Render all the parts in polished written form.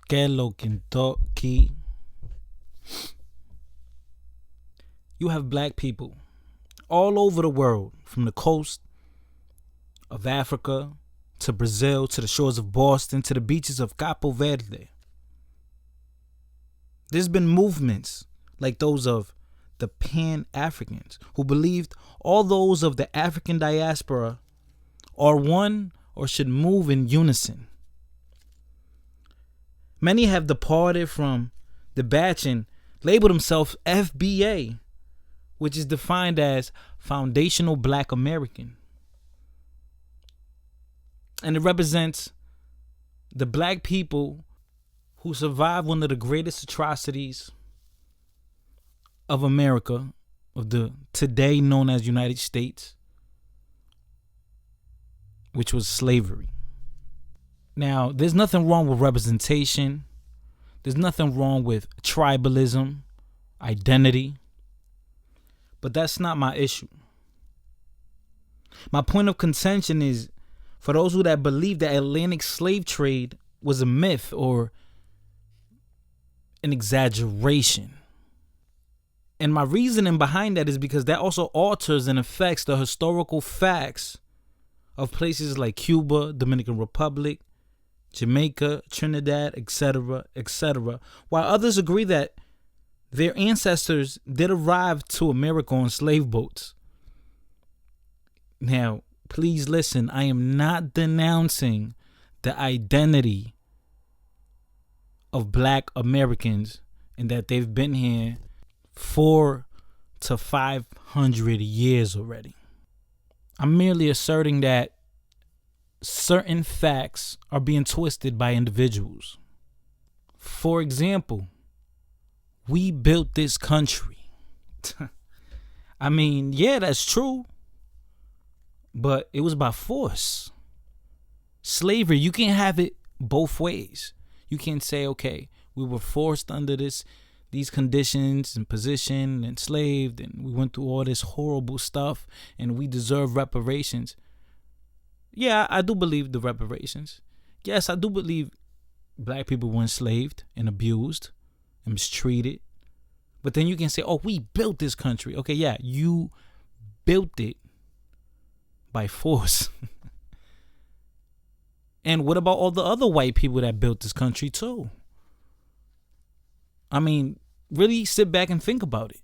Que lo Kentucky. You have black people all over the world, from the coast of Africa to Brazil to the shores of Boston to the beaches of Capo Verde. There's been movements like those of the Pan-Africans who believed all those of the African diaspora are one or should move in unison. Many have departed from the batch and labeled themselves FBA, which is defined as Foundational Black American. And it represents the black people who survived one of the greatest atrocities of America, of the today known as United States, which was slavery. Now, there's nothing wrong with representation. There's nothing wrong with tribalism, identity. But that's not my issue. My point of contention is for those who that believe that Atlantic slave trade was a myth or an exaggeration. And my reasoning behind that is because that also alters and affects the historical facts of places like Cuba, Dominican Republic, Jamaica, Trinidad, etc., etc., while others agree that their ancestors did arrive to America on slave boats. Now, please listen, I am not denouncing the identity of black Americans and that they've been here 400 to 500 years already. I'm merely asserting that certain facts are being twisted by individuals. For example, we built this country. I mean, yeah, that's true. But it was by force. Slavery, you can't have it both ways. You can't say, okay, we were forced under these conditions and position, enslaved, and we went through all this horrible stuff and we deserve reparations. Yeah, I do believe the reparations. Yes, I do believe black people were enslaved and abused and mistreated. But then you can say, oh, we built this country. Okay, yeah, you built it by force. And what about all the other white people that built this country too? I mean, really sit back and think about it.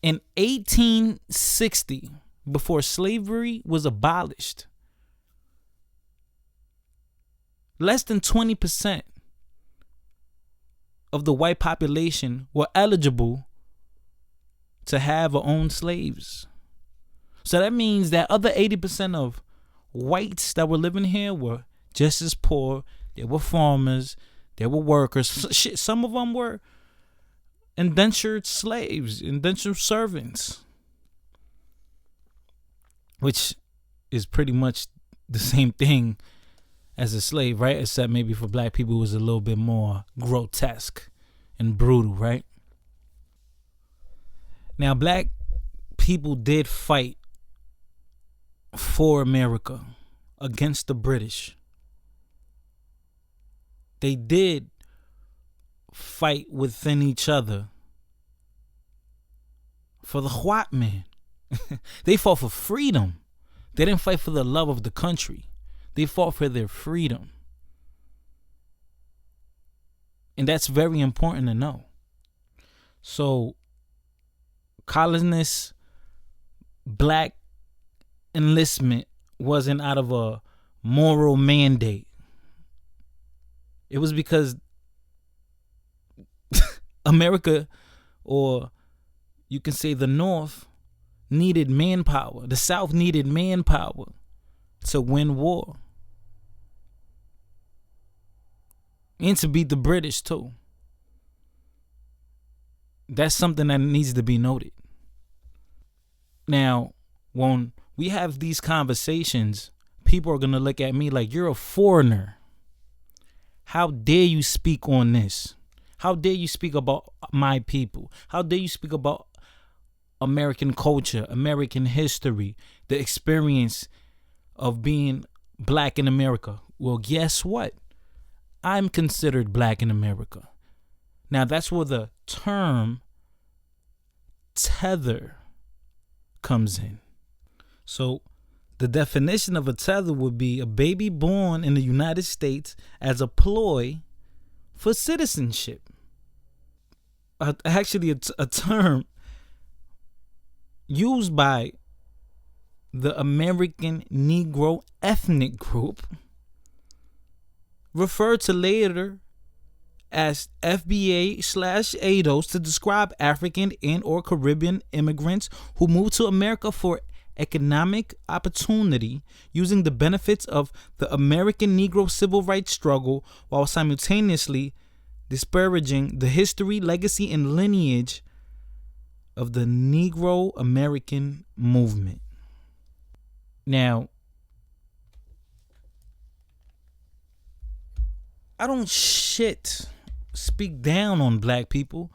In 1860, before slavery was abolished, less than 20% of the white population were eligible to have or own slaves. So that means that other 80% of whites that were living here were just as poor. They were farmers. They were workers. Shit, some of them were indentured slaves, indentured servants, which is pretty much the same thing as a slave, right? Except maybe for black people it was a little bit more grotesque and brutal, right? Now, black people did fight for America against the British. They did fight within each other for the white man. They fought for freedom. They didn't fight for the love of the country. They fought for their freedom. And that's very important to know. So, colonists, black enlistment wasn't out of a moral mandate. It was because America, or you can say the North, needed manpower. The South needed manpower to win war. And to beat the British too. That's something that needs to be noted. Now, when we have these conversations, people are going to look at me like, you're a foreigner. How dare you speak on this? How dare you speak about my people? How dare you speak about American culture, American history, the experience of being black in America? Well, guess what? I'm considered black in America. Now, that's where the term tether comes in. So, the definition of a tether would be a baby born in the United States as a ploy for citizenship. Actually, it's a term used by the American Negro ethnic group, referred to later as FBA/ADOS, to describe African and or Caribbean immigrants who moved to America for economic opportunity, using the benefits of the American Negro civil rights struggle while simultaneously disparaging the history, legacy, and lineage of the Negro American movement. Now, I don't speak down on black people.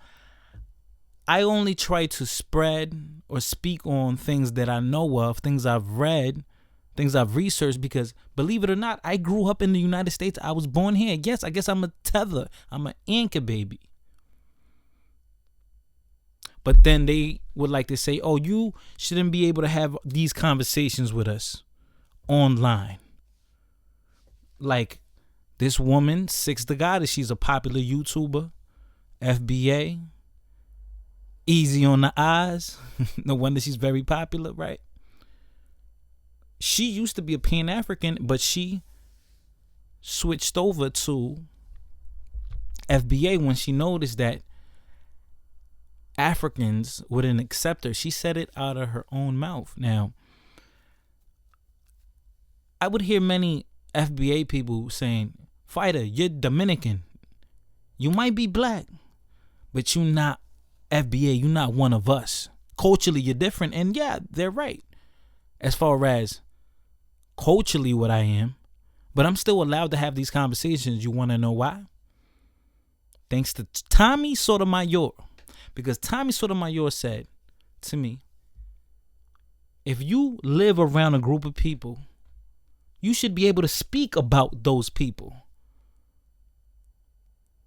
I only try to spread or speak on things that I know of, things I've read, things I've researched, because believe it or not, I grew up in the United States. I was born here. Yes, I guess I'm a tether. I'm an anchor baby. But then they would like to say, oh, you shouldn't be able to have these conversations with us online. Like this woman, Six the Goddess, she's a popular YouTuber, FBA, easy on the eyes. No wonder she's very popular, right? She used to be a Pan-African, but she switched over to FBA when she noticed that Africans wouldn't accept her. She said it out of her own mouth. Now, I would hear many FBA people saying, Fighter, you're Dominican. You might be black, but you're not FBA. You're not one of us. Culturally, you're different. And yeah, they're right as far as culturally what I am. But I'm still allowed to have these conversations. You want to know why? Thanks to Tommy Sotomayor. Because Tommy Sotomayor said to me, if you live around a group of people, you should be able to speak about those people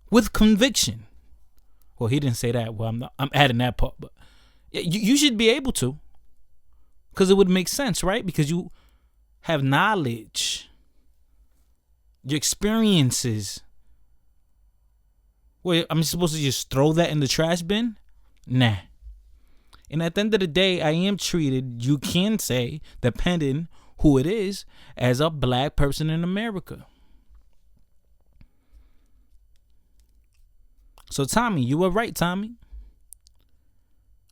with conviction. Well, he didn't say that. Well, I'm adding that part. But you should be able to. Because it would make sense, right? Because you have knowledge. Your experiences. Wait, I'm supposed to just throw that in the trash bin? Nah. And at the end of the day, I am treated, you can say, depending who it is, as a black person in America. So Tommy, you were right, Tommy.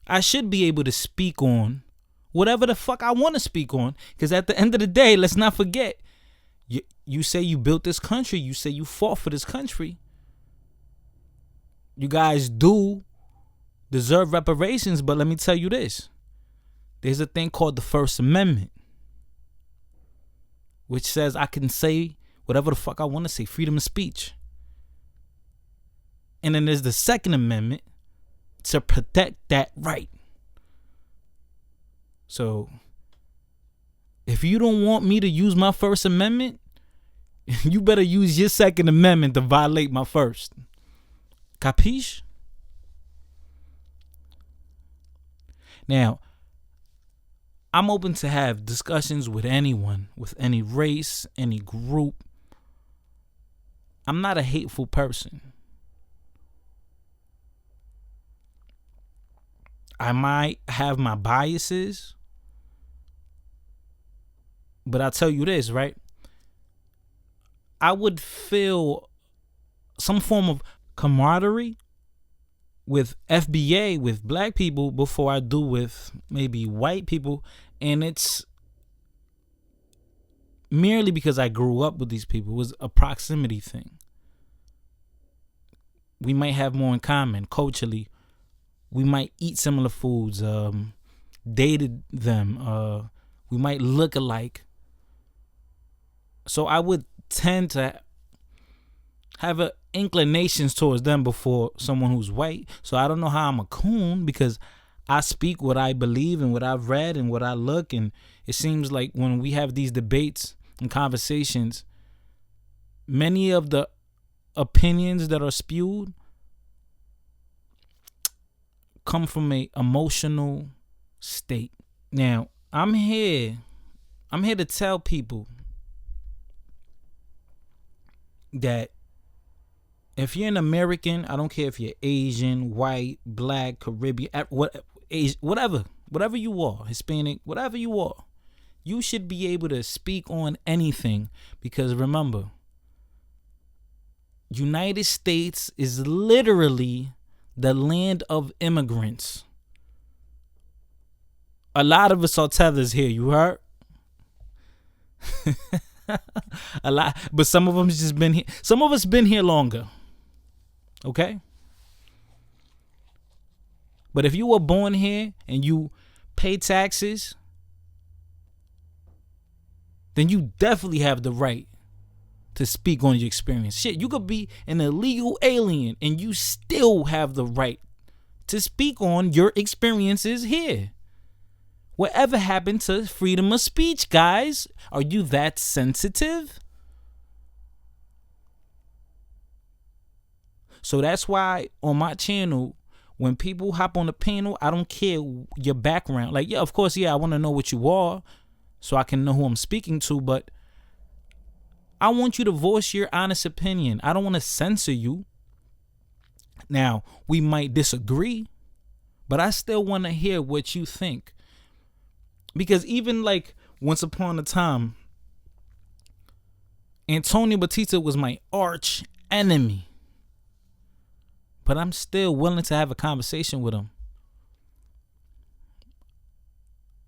I should be able to speak on whatever the fuck I want to speak on. Because at the end of the day, let's not forget, you say you built this country. You say you fought for this country. You guys do deserve reparations, but let me tell you this. There's a thing called the First Amendment, which says I can say whatever the fuck I want to say, freedom of speech. And then there's the Second Amendment to protect that right. So if you don't want me to use my First Amendment, you better use your Second Amendment to violate my First. Capiche? Now, I'm open to have discussions with anyone, with any race, any group. I'm not a hateful person. I might have my biases, but I'll tell you this, right? I would feel some form of camaraderie with FBA, with black people, before I do with maybe white people. And it's merely because I grew up with these people. It was a proximity thing. We might have more in common culturally. We might eat similar foods, dated them. We might look alike. So I would tend to have a inclinations towards them before someone who's white. So I don't know how I'm a coon, because I speak what I believe and what I've read and what I look. And it seems like when we have these debates and conversations, many of the opinions that are spewed come from a emotional state. Now, I'm here to tell people that if you're an American, I don't care if you're Asian, white, black, Caribbean, whatever you are, Hispanic, whatever you are, you should be able to speak on anything, because remember, United States is literally the land of immigrants. A lot of us are Tethers here, you heard? A lot, but some of them just been here. Some of us been here longer. Okay? But if you were born here and you pay taxes, then you definitely have the right to speak on your experience. Shit, you could be an illegal alien and you still have the right to speak on your experiences here. Whatever happened to freedom of speech, guys? Are you that sensitive? So that's why on my channel, when people hop on the panel, I don't care your background. Like, yeah, of course, yeah, I want to know what you are so I can know who I'm speaking to, but I want you to voice your honest opinion. I don't want to censor you. Now, we might disagree, but I still want to hear what you think. Because even like once upon a time, Antonio Batista was my arch enemy. But I'm still willing to have a conversation with him.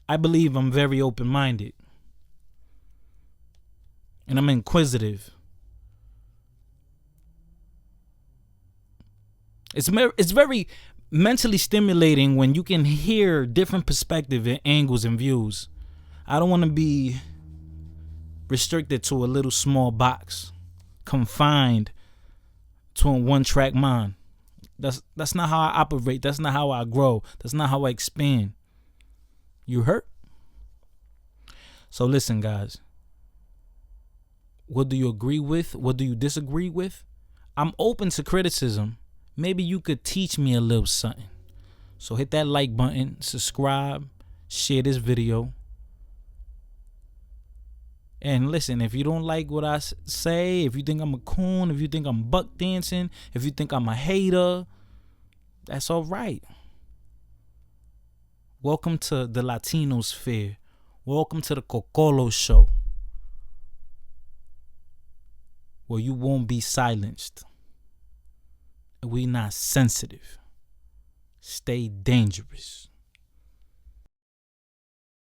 I believe I'm very open-minded. And I'm inquisitive. It's very mentally stimulating when you can hear different perspectives and angles and views. I don't want to be restricted to a little small box, confined to a one-track mind. That's not how I operate. That's not how I grow. That's not how I expand. You hurt? So listen, guys. What do you agree with? What do you disagree with? I'm open to criticism. Maybe you could teach me a little something. So hit that like button, subscribe, share this video. And listen, if you don't like what I say, if you think I'm a coon, if you think I'm buck dancing, if you think I'm a hater, that's all right. Welcome to the Latino sphere. Welcome to the Cocolo show, where you won't be silenced. We not sensitive. Stay dangerous.